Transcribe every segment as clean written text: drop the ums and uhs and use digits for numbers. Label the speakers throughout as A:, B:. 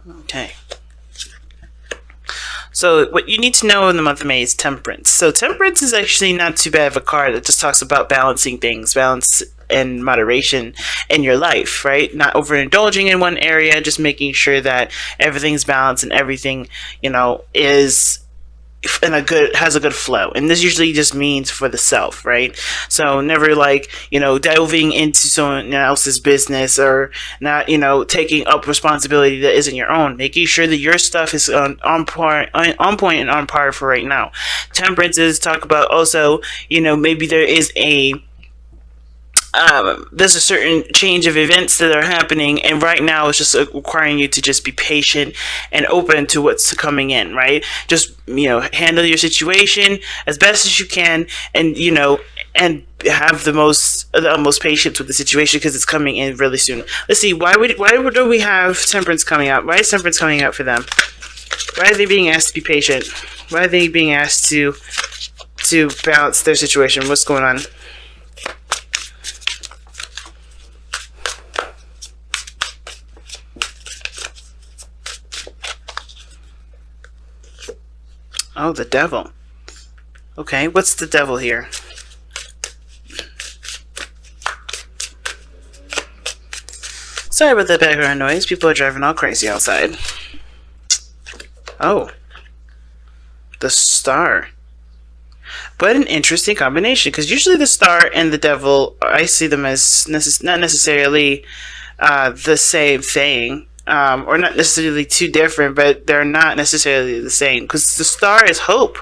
A: Okay. So what you need to know in the month of May is Temperance. So Temperance is actually not too bad of a card. It just talks about balancing things, balance and moderation in your life, right? Not overindulging in one area, just making sure that everything's balanced and everything, is in has a good flow. And this usually just means for the self, right? So never delving into someone else's business, or not taking up responsibility that isn't your own. Making sure that your stuff is on point and on par for right now. Temperances talk about also, maybe there's a certain change of events that are happening, and right now it's just requiring you to just be patient and open to what's coming in, right? Just handle your situation as best as you can, and and have the most patience with the situation, because it's coming in really soon. Let's see, why do we have Temperance coming out? Why is Temperance coming out for them? Why are they being asked to be patient? Why are they being asked to balance their situation? What's going on? Oh, the devil. Okay, what's the devil here? Sorry about the background noise. People are driving all crazy outside. Oh. The Star. What an interesting combination, because usually the Star and the devil, I see them as not necessarily the same thing. Or not necessarily too different, but they're not necessarily the same, because the Star is hope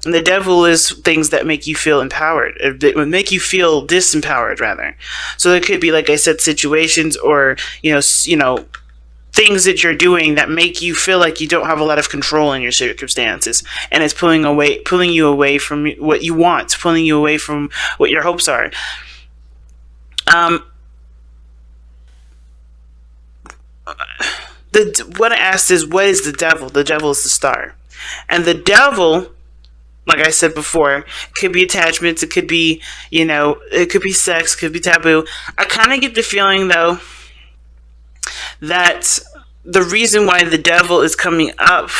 A: and the devil is things that make you feel empowered. It would make you feel disempowered, rather. So it could be, like I said, situations or things that you're doing that make you feel like you don't have a lot of control in your circumstances, and it's pulling you away from what you want, pulling you away from what your hopes are. What I asked is, what is the devil? The devil is the Star. And the devil, like I said before, could be attachments, it could be, it could be sex, it could be taboo. I kind of get the feeling, though, that the reason why the devil is coming up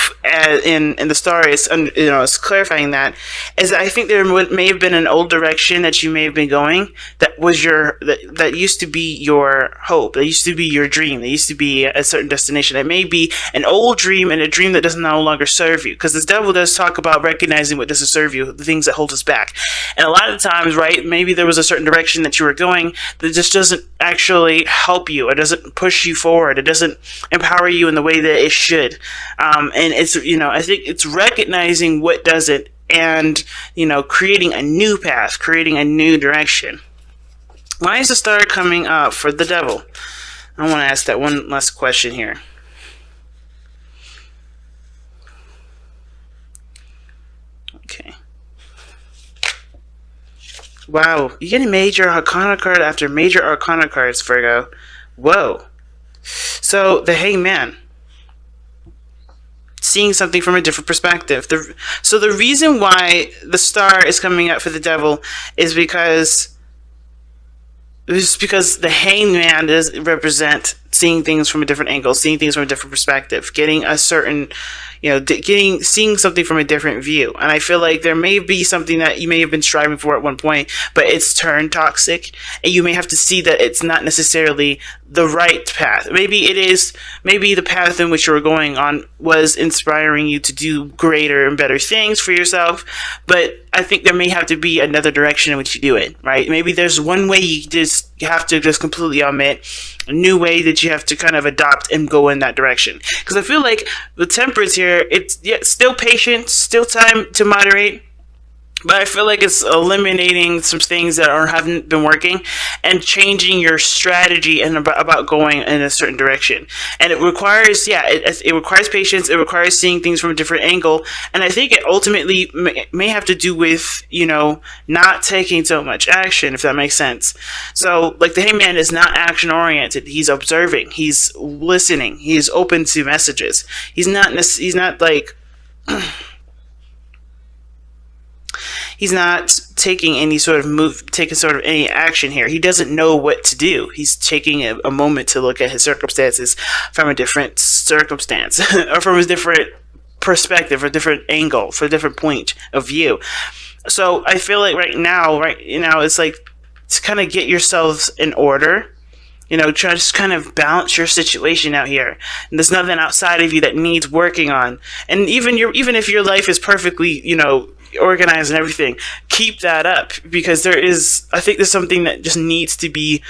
A: in the Star is, is clarifying that, is I think there may have been an old direction that you may have been going that was that used to be your hope, that used to be your dream, that used to be a certain destination. It may be an old dream, and a dream that does no longer serve you, because this devil does talk about recognizing what doesn't serve you, the things that hold us back. And a lot of times, right, maybe there was a certain direction that you were going that just doesn't actually help you. It doesn't push you forward. It doesn't empower you in the way that it should. And it's, I think it's recognizing what doesn't, and, creating a new path, creating a new direction. Why is the Star coming up for the devil? I want to ask that one last question here. Okay. Wow, you get a major arcana card after major arcana cards, Virgo. Whoa. So, the Hangman. Seeing something from a different perspective. So the reason why the Star is coming up for the devil is because the Hangman does represent seeing things from a different angle, seeing things from a different perspective, getting a certain, seeing something from a different view. And I feel like there may be something that you may have been striving for at one point, but it's turned toxic, and you may have to see that it's not necessarily the right path. Maybe it is, maybe the path in which you were going on was inspiring you to do greater and better things for yourself, but I think there may have to be another direction in which you do it, right? Maybe there's one way you have to just completely omit, a new way that you have to kind of adopt and go in that direction. Because I feel like the Temperance here, it's still patient, still time to moderate, but I feel like it's eliminating some things that haven't been working and changing your strategy and about going in a certain direction. And it requires, it requires patience. It requires seeing things from a different angle. And I think it ultimately may have to do with, not taking so much action, if that makes sense. So, like, the Hangman is not action oriented. He's observing. He's listening. He's open to messages. He's not like... He's not taking any sort of any action here. He doesn't know what to do. He's taking a moment to look at his circumstances from a different circumstance or from a different perspective or different angle, for a different point of view. So I feel like right now, it's like to kind of get yourselves in order. Try to just kind of balance your situation out here. And there's nothing outside of you that needs working on. And even if your life is perfectly, organized and everything, keep that up, because I think there's something that just needs to be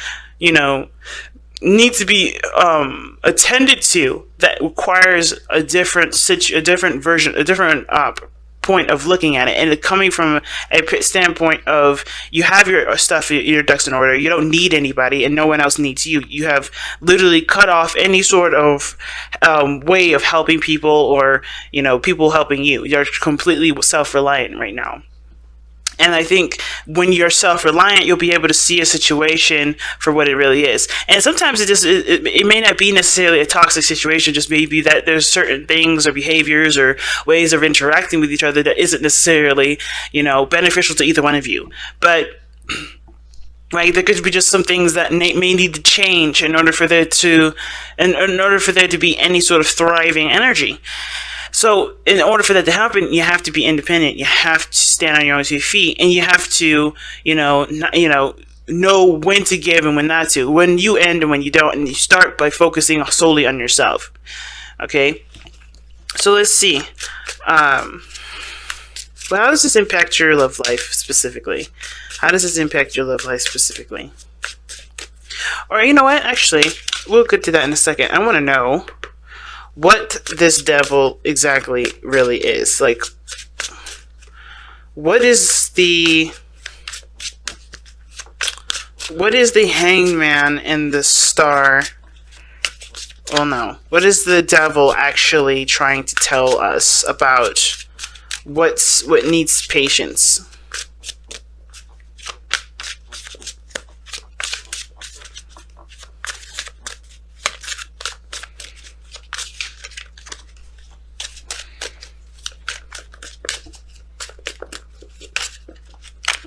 A: attended to, that requires a different point of looking at it, and coming from a standpoint of, you have your stuff, your ducks in order. You don't need anybody, and no one else needs you. You have literally cut off any sort of way of helping people, or people helping you. You're completely self-reliant right now. And I think when you're self-reliant, you'll be able to see a situation for what it really is. And sometimes it may not be necessarily a toxic situation, just maybe that there's certain things or behaviors or ways of interacting with each other that isn't necessarily, beneficial to either one of you. But right, there could be just some things that may need to change in order for there to be any sort of thriving energy. So in order for that to happen, you have to be independent. You have to stand on your own 2 feet, and you have to, know when to give and when not to, when you end and when you don't, and you start by focusing solely on yourself. Okay, so let's see. Well, how does this impact your love life specifically? Or you know what? Actually, we'll get to that in a second. I want to know what this devil exactly really is. Like, what is the hangman and the star? Well, no. What is the devil actually trying to tell us about what needs patience?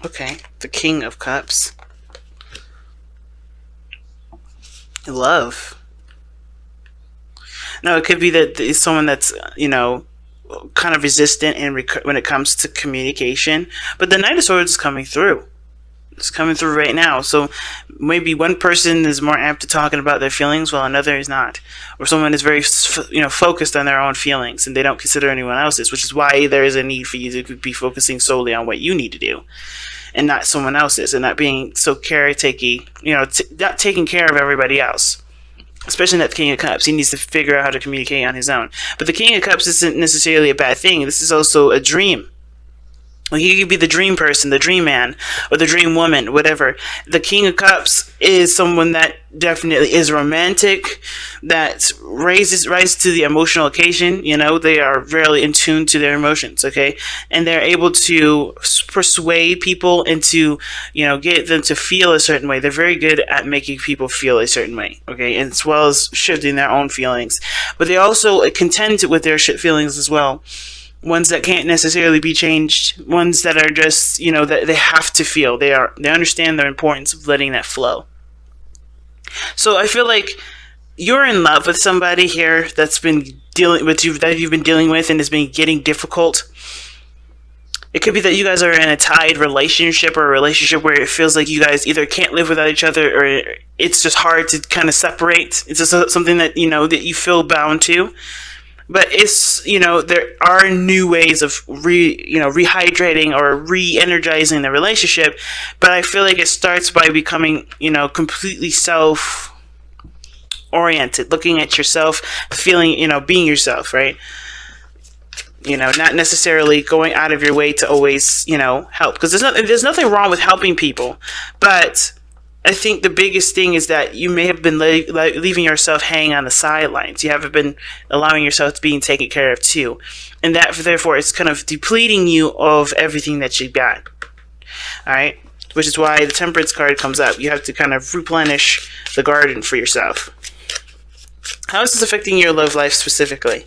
A: Okay, the King of Cups. Love. No, it could be that it's someone that's, kind of resistant when it comes to communication. But the Knight of Swords is coming through. It's coming through right now. So maybe one person is more apt to talking about their feelings while another is not. Or someone is very, focused on their own feelings and they don't consider anyone else's, which is why there is a need for you to be focusing solely on what you need to do and not someone else's, and not being so caretaky, not taking care of everybody else. Especially not the King of Cups. He needs to figure out how to communicate on his own. But the King of Cups isn't necessarily a bad thing. This is also a dream. Well, he could be the dream person, the dream man, or the dream woman, whatever. The King of Cups is someone that definitely is romantic, that rises to the emotional occasion. They are really in tune to their emotions, okay? And they're able to persuade people into, get them to feel a certain way. They're very good at making people feel a certain way, okay? And as well as shifting their own feelings. But they also contend with their feelings as well. Ones that can't necessarily be changed, ones that are just, that they have to feel. They understand the importance of letting that flow. So I feel like you're in love with somebody here that's been that you've been dealing with and has been getting difficult. It could be that you guys are in a tied relationship, or a relationship where it feels like you guys either can't live without each other, or it's just hard to kind of separate. It's just something that, that you feel bound to. But it's, there are new ways of rehydrating or re-energizing the relationship. But I feel like it starts by becoming, completely self-oriented, looking at yourself, feeling, being yourself, right? Not necessarily going out of your way to always, help. Because there's nothing wrong with helping people. But I think the biggest thing is that you may have been leaving yourself hanging on the sidelines. You haven't been allowing yourself to being taken care of too. And that, therefore, it's kind of depleting you of everything that you got. Alright? Which is why the Temperance card comes up. You have to kind of replenish the garden for yourself. How is this affecting your love life specifically?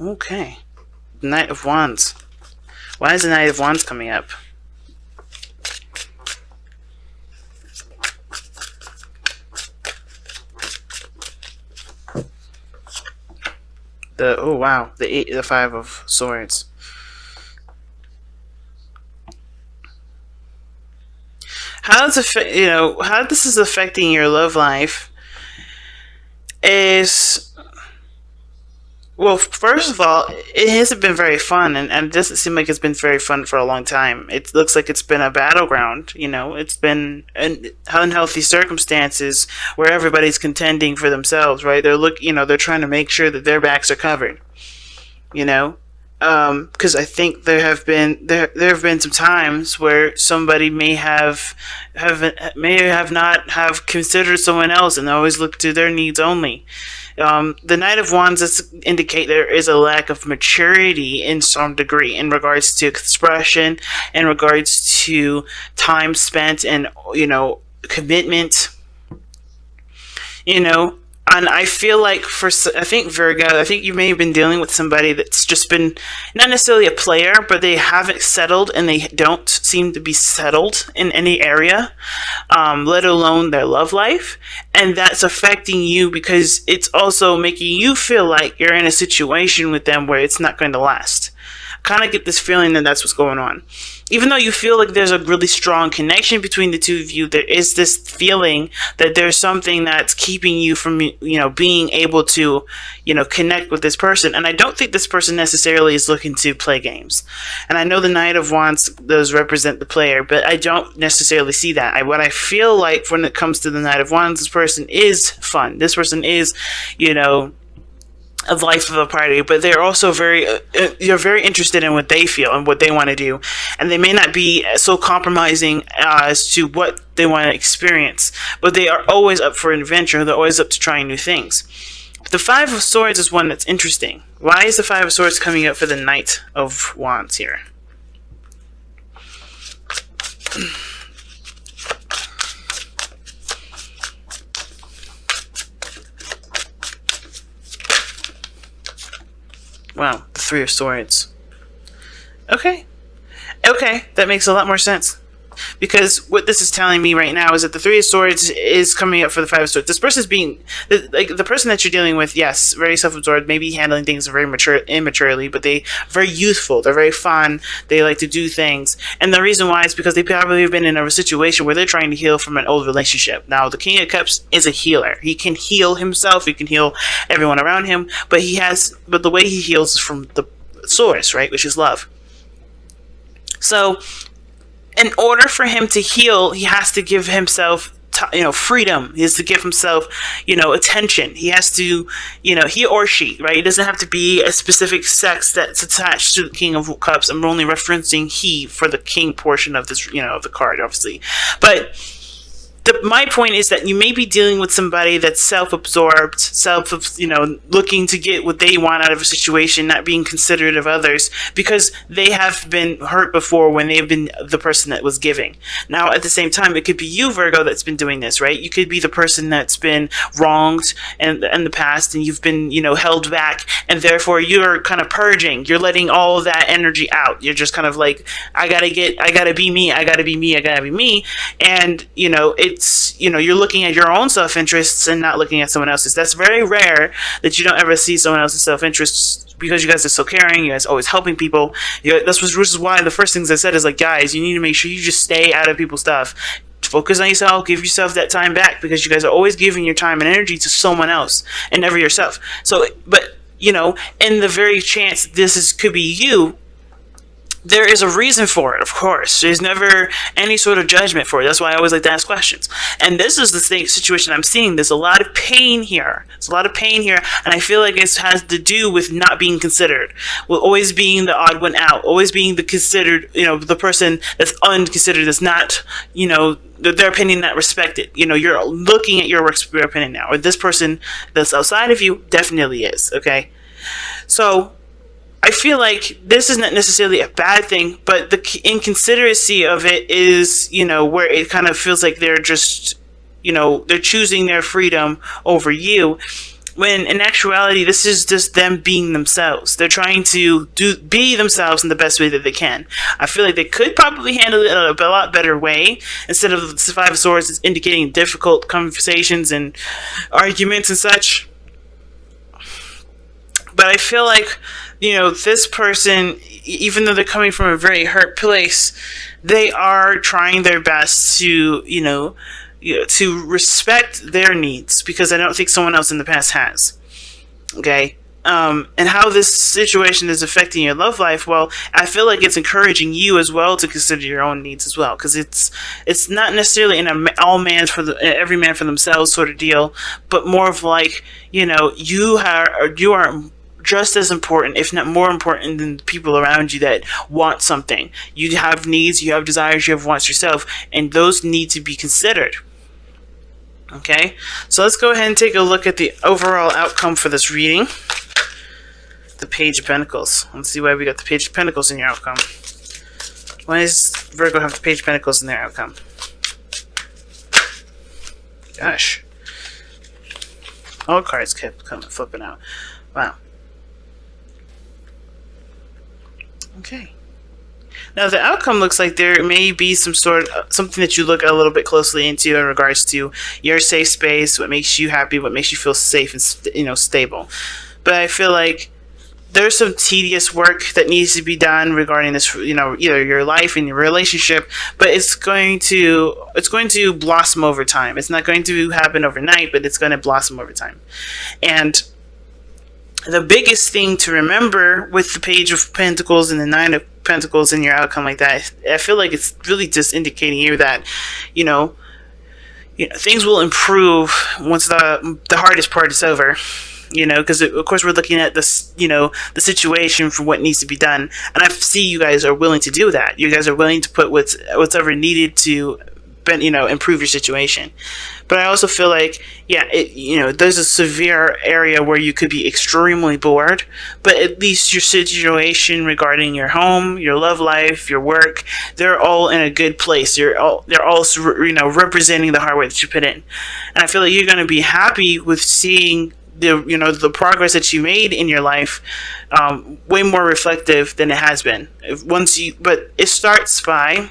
A: Okay. Knight of Wands. Why is the Knight of Wands coming up? Oh wow, the Five of Swords. How how this is affecting your love life is, well, first of all, it hasn't been very fun, and it doesn't seem like it's been very fun for a long time. It looks like it's been a battleground. It's been unhealthy circumstances where everybody's contending for themselves, right? They're trying to make sure that their backs are covered. Because I think there have been some times where somebody may have not have considered someone else, and they always look to their needs only. The Knight of Wands indicate there is a lack of maturity in some degree in regards to expression, in regards to time spent, and commitment. And I feel like I think Virgo, I think you may have been dealing with somebody that's just been not necessarily a player, but they haven't settled, and they don't seem to be settled in any area, let alone their love life. And that's affecting you because it's also making you feel like you're in a situation with them where it's not going to last. Kind of get this feeling that that's what's going on. Even though you feel like there's a really strong connection between the two of you, there is this feeling that there's something that's keeping you from, being able to, connect with this person. And I don't think this person necessarily is looking to play games. And I know the Knight of Wands does represent the player, but I don't necessarily see that. What I feel like when it comes to the Knight of Wands, this person is fun. This person is, a life of a party, but they're also you're very interested in what they feel and what they want to do, and they may not be so compromising as to what they want to experience, but they are always up for an adventure. They're always up to trying new things. The Five of Swords is one that's interesting. Why is the Five of Swords coming up for the Knight of Wands here? Wow, the Three of Swords. Okay, that makes a lot more sense. Because what this is telling me right now is that the Three of Swords is coming up for the Five of Swords. This person is the person that you're dealing with, yes, very self-absorbed, maybe handling things very immaturely, but they're very youthful, they're very fun, they like to do things. And the reason why is because they probably have been in a situation where they're trying to heal from an old relationship. Now, the King of Cups is a healer. He can heal himself, he can heal everyone around him, but the way he heals is from the source, right, which is love. So, in order for him to heal, he has to give himself, freedom. He has to give himself, attention. He has to, he or she, right? It doesn't have to be a specific sex that's attached to the King of Cups. I'm only referencing he for the king portion of this, of the card, obviously. But my point is that you may be dealing with somebody that's self-absorbed, looking to get what they want out of a situation, not being considerate of others, because they have been hurt before when they've been the person that was giving. Now, at the same time, it could be you, Virgo, that's been doing this, right? You could be the person that's been wronged in the past, and you've been, held back, and therefore you're kind of purging. You're letting all of that energy out. You're just kind of like, I gotta be me, I gotta be me, I gotta be me, and, you're looking at your own self-interests and not looking at someone else's. That's very rare that you don't ever see someone else's self-interests, because you guys are so caring. You guys are always helping people. This is why the first things I said is like, guys, you need to make sure you just stay out of people's stuff. Focus on yourself. Give yourself that time back, because you guys are always giving your time and energy to someone else and never yourself. So, but in the very chance could be you, there is a reason for it, of course. There's never any sort of judgment for it. That's why I always like to ask questions. And this is the situation I'm seeing. There's a lot of pain here. And I feel like it has to do with not being considered, with always being the odd one out, always being the considered, the person that's unconsidered, that's not, their opinion not respected. You're looking at your opinion now. Or this person that's outside of you definitely is, okay? So I feel like this is not necessarily a bad thing, but the inconsideracy of it is, where it kind of feels like they're just, they're choosing their freedom over you. when in actuality this is just them being themselves. They're trying to be themselves in the best way that they can. I feel like they could probably handle it in a lot better way, instead of the Five of Swords is indicating difficult conversations and arguments and such. But I feel like, this person, even though they're coming from a very hurt place, they are trying their best to, to respect their needs, because I don't think someone else in the past has. Okay? And how this situation is affecting your love life, well, I feel like it's encouraging you as well to consider your own needs as well, because it's not necessarily in every man for themselves sort of deal, but more of like, you are just as important, if not more important, than the people around you that want something. You have needs, you have desires, you have wants yourself, and those need to be considered. Okay, so let's go ahead and take a look at the overall outcome for this reading. The Page of Pentacles. Let's see why we got the Page of Pentacles in your outcome. Why does Virgo have the Page of Pentacles in their outcome? Gosh. All cards kept flipping out. Wow. Okay. Now the outcome looks like there may be something that you look a little bit closely into in regards to your safe space, what makes you happy, what makes you feel safe and stable. But I feel like there's some tedious work that needs to be done regarding this, either your life and your relationship, but it's going to blossom over time. It's not going to happen overnight, but it's going to blossom over time. And the biggest thing to remember with the Page of Pentacles and the Nine of Pentacles in your outcome like that, I feel like it's really just indicating here that, things will improve once the hardest part is over. Because of course we're looking at this, the situation for what needs to be done, and I see you guys are willing to do that. You guys are willing to put whatever needed to, improve your situation. But I also feel like, there's a severe area where you could be extremely bored, but at least your situation regarding your home, your love life, your work, they're all in a good place. They're all representing the hard work that you put in. And I feel like you're going to be happy with seeing the progress that you made in your life, way more reflective than it has been. But it starts by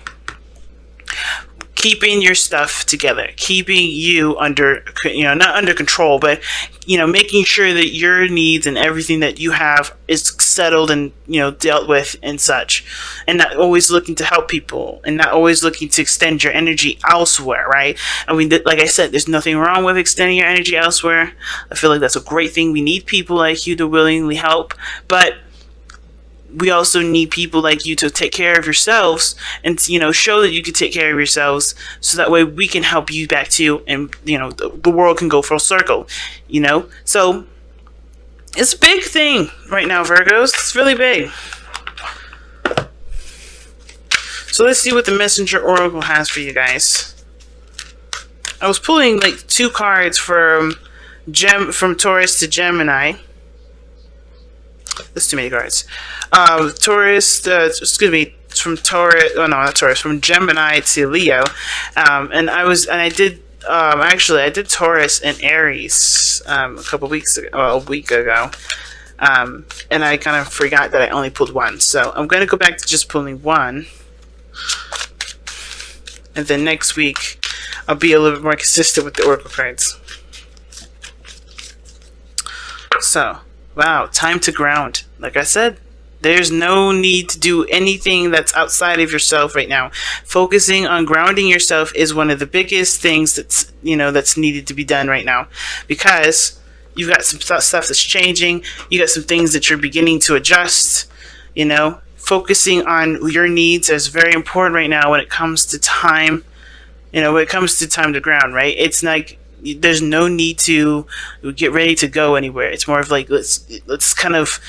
A: keeping your stuff together, keeping you under, not under control, but, making sure that your needs and everything that you have is settled and, dealt with and such, and not always looking to help people and not always looking to extend your energy elsewhere, right? I mean, like I said, there's nothing wrong with extending your energy elsewhere. I feel like that's a great thing. We need people like you to willingly help, but we also need people like you to take care of yourselves and, show that you can take care of yourselves, so that way we can help you back too, and, the world can go full circle, So it's a big thing right now, Virgos. It's really big. So let's see what the Messenger Oracle has for you guys. I was pulling like 2 cards from Taurus to Gemini. There's too many cards. From Taurus. Oh no, not Taurus. From Gemini to Leo. I did Taurus and Aries a week ago. And I kind of forgot that I only pulled 1. So I'm going to go back to just pulling 1. And then next week, I'll be a little bit more consistent with the Oracle cards. So, wow, time to ground. Like I said, there's no need to do anything that's outside of yourself right now. Focusing on grounding yourself is one of the biggest things that's needed to be done right now, because you've got some stuff that's changing. You got some things that you're beginning to adjust. Focusing on your needs is very important right now when it comes to time. When it comes to time to ground, right? It's like there's no need to get ready to go anywhere. It's more of like let's kind of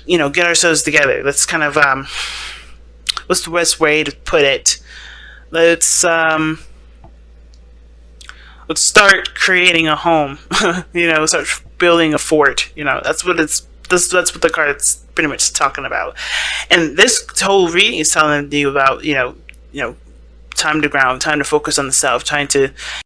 A: get ourselves together. Let's kind of what's the best way to put it? Let's start creating a home. Start building a fort. That's what the card's pretty much talking about. And this whole reading is telling you about time to ground, time to focus on the self, trying to